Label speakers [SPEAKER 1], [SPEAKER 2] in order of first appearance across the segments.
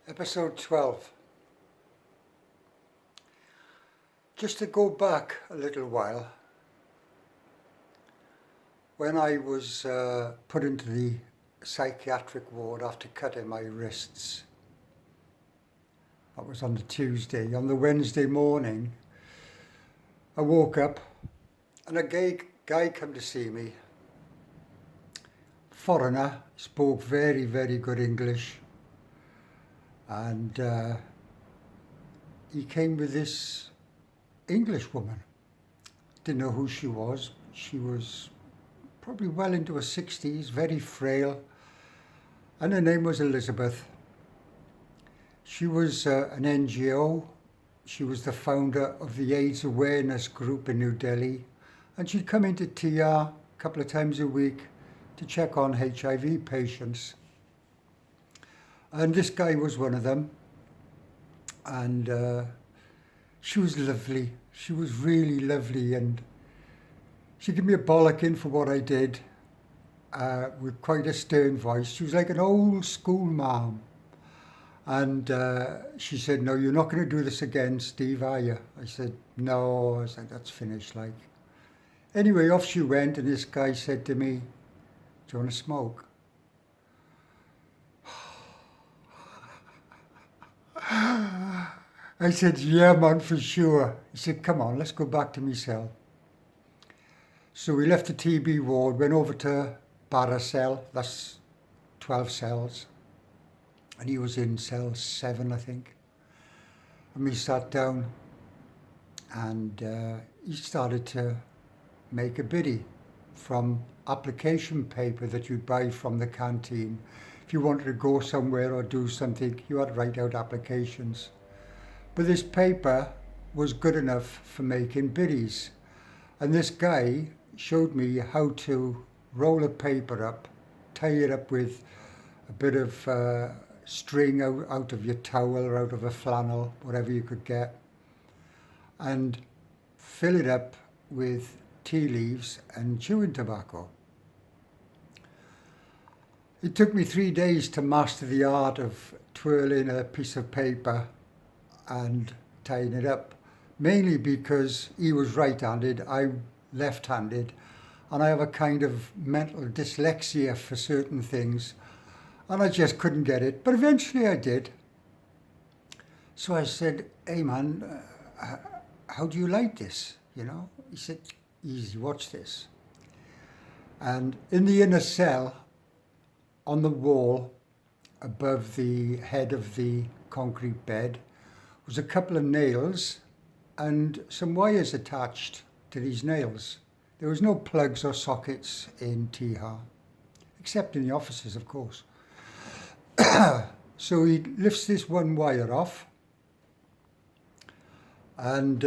[SPEAKER 1] Episode 12. Just to go back a little while, when I was put into the psychiatric ward after cutting my wrists, that was on the Tuesday. On the Wednesday morning, I woke up and a guy came to see me. Foreigner, spoke very, very good English. And he came with this English woman. Didn't know who she was. She was probably well into her 60s, very frail. And her name was Elizabeth. She was an NGO. She was the founder of the AIDS awareness group in New Delhi. And she'd come into Tihar a couple of times a week to check on HIV patients. And this guy was one of them. And she was lovely. She was really lovely. And she gave me a bollocking for what I did with quite a stern voice. She was like an old school mom. And she said, "No, you're not going to do this again, Steve, are you?" I said, "No." I was like, "That's finished." Like, anyway, off she went. And this guy said to me, "Do you want to smoke?" I said, "Yeah, man, for sure." He said, "Come on, let's go back to my cell." So we left the TB ward, went over to Barra cell, that's 12 cells. And he was in cell 7, I think. And we sat down and he started to make a biddy from application paper that you'd buy from the canteen. If you wanted to go somewhere or do something, you had to write out applications. But this paper was good enough for making biddies. And this guy showed me how to roll a paper up, tie it up with a bit of string out of your towel or out of a flannel, whatever you could get, and fill it up with tea leaves and chewing tobacco. It took me 3 days to master the art of twirling a piece of paper and tying it up, mainly because he was right-handed, I'm left-handed, and I have a kind of mental dyslexia for certain things, and I just couldn't get it, but eventually I did. So I said, "Hey man, how do you like this?" You know? He said, "Easy, watch this." And in the inner cell, on the wall above the head of the concrete bed was a couple of nails and some wires attached to these nails. There was no plugs or sockets in Tihar, except in the offices, of course. So he lifts this one wire off and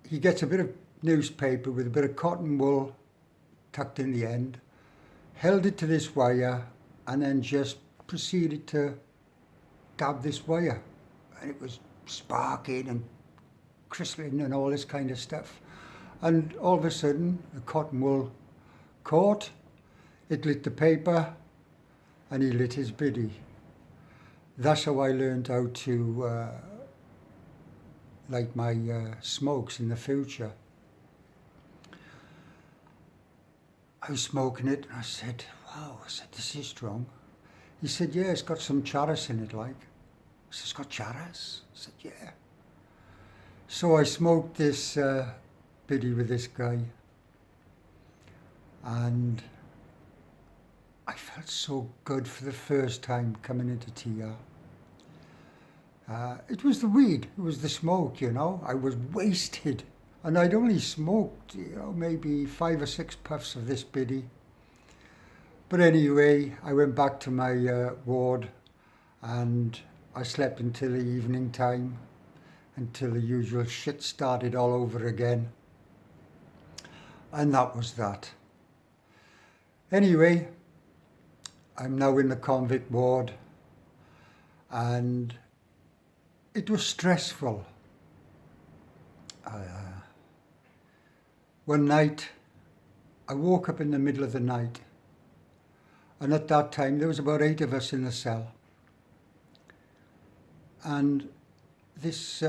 [SPEAKER 1] he gets a bit of newspaper with a bit of cotton wool tucked in the end, held it to this wire, and then just proceeded to dab this wire. And it was sparking and crystalline and all this kind of stuff. And all of a sudden, the cotton wool caught, it lit the paper, and he lit his biddy. That's how I learned how to light my smokes in the future. I was smoking it, and I said, "Wow," I said, "this is strong." He said, "Yeah, it's got some charas in it, like." I said, "It's got charas?" I said, "Yeah." So I smoked this biddy with this guy, and I felt so good for the first time coming into Tihar. It was the weed, it was the smoke, you know. I was wasted. And I'd only smoked, maybe 5 or 6 puffs of this biddy. But anyway, I went back to my ward and I slept until the evening time, until the usual shit started all over again. And that was that. Anyway, I'm now in the convict ward and it was stressful. One night, I woke up in the middle of the night, and at that time there was about 8 of us in the cell. and this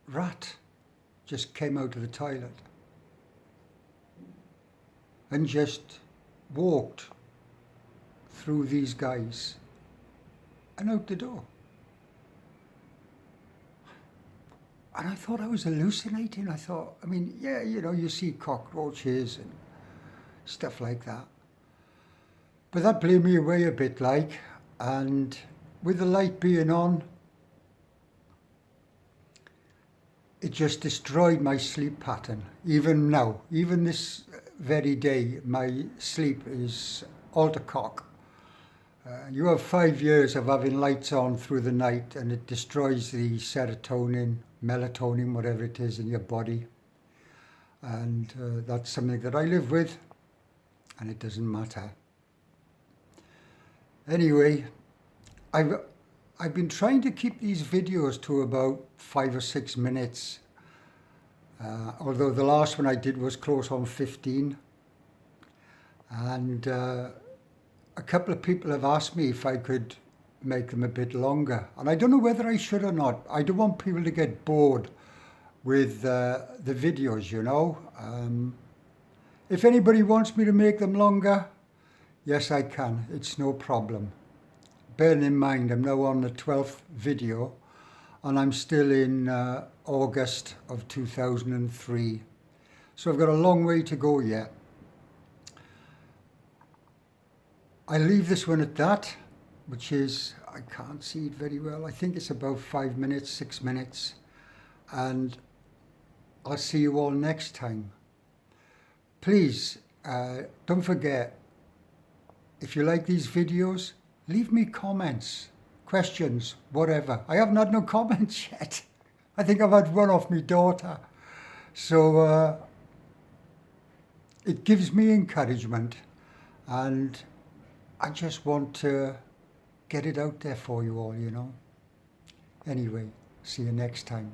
[SPEAKER 1] rat just came out of the toilet and just walked through these guys and out the door. And I thought I was hallucinating. I thought, I mean, yeah, you know, you see cockroaches and stuff like that. But that blew me away a bit, like, and with the light being on, it just destroyed my sleep pattern. Even now, even this very day, my sleep is alter-cock. You have 5 years of having lights on through the night and it destroys the serotonin, melatonin, whatever it is in your body. And that's something that I live with, and it doesn't matter. Anyway, I've been trying to keep these videos to about 5 or 6 minutes, although the last one I did was close on 15. And a couple of people have asked me if I could make them a bit longer. And I don't know whether I should or not. I don't want people to get bored with the videos, you know. If anybody wants me to make them longer, yes, I can. It's no problem. Bearing in mind, I'm now on the 12th video, and I'm still in August of 2003. So I've got a long way to go yet. I leave this one at that, which is, I can't see it very well. I think it's about 5 minutes, 6 minutes. And I'll see you all next time. Please, don't forget, if you like these videos, leave me comments, questions, whatever. I haven't had no comments yet. I think I've had one off my daughter. So it gives me encouragement, and I just want to get it out there for you all, you know. Anyway, see you next time.